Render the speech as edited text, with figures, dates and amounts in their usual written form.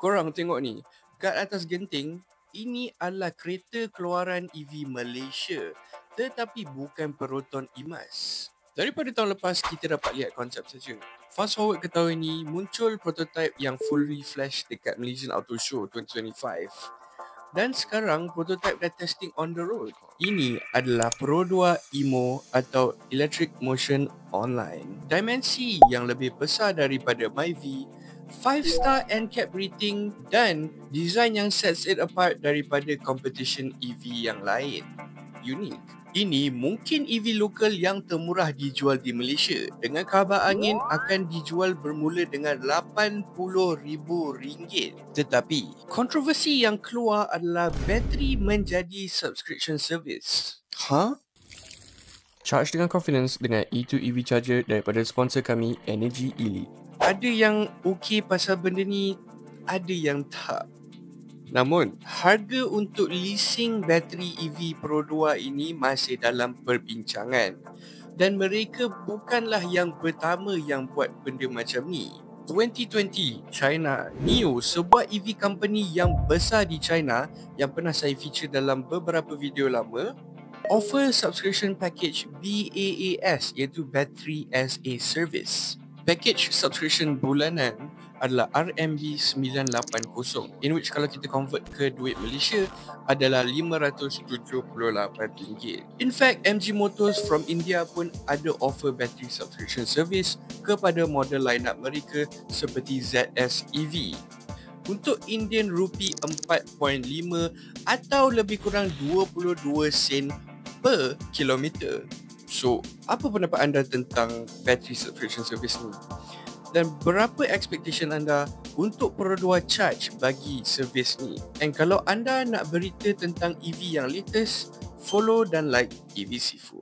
Korang tengok ni, kat atas genting, ini adalah kereta keluaran EV Malaysia, tetapi bukan Proton emas. Daripada tahun lepas, kita dapat lihat konsep saja. Fast forward ke tahun ini, muncul prototype yang fully flash dekat Malaysian Auto Show 2025. Dan sekarang, prototype dah testing on the road. Ini adalah Pro 2 EMO atau Electric Motion Online. Dimensi yang lebih besar daripada Myvi, 5-star NCAP rating dan design yang sets it apart daripada competition EV yang lain. Unik. Ini mungkin EV lokal yang termurah dijual di Malaysia. Dengan khabar angin akan dijual bermula dengan RM80,000. Tetapi, kontroversi yang keluar adalah bateri menjadi subscription service. Charge dengan confidence dengan E2 EV charger daripada sponsor kami, Energy Elite. Ada yang okey pasal benda ni, ada yang tak. Namun, harga untuk leasing bateri EV Pro 2 ini masih dalam perbincangan. Dan mereka bukanlah yang pertama yang buat benda macam ni. 2020, China, NIO, sebuah EV company yang besar di China yang pernah saya feature dalam beberapa video lama, offer subscription package BAAS iaitu Battery as a Service. Package subscription bulanan adalah RMB980, in which kalau kita convert ke duit Malaysia adalah RM578. In fact, MG Motors from India pun ada offer battery subscription service kepada model lineup mereka seperti ZS EV. Untuk Indian Rupee 4.5 atau lebih kurang 22 sen per kilometer. So, apa pendapat anda tentang battery subscription service ni? Dan berapa expectation anda untuk Pro 2 charge bagi servis ni? And kalau anda nak berita tentang EV yang latest, follow dan like EV Sifu.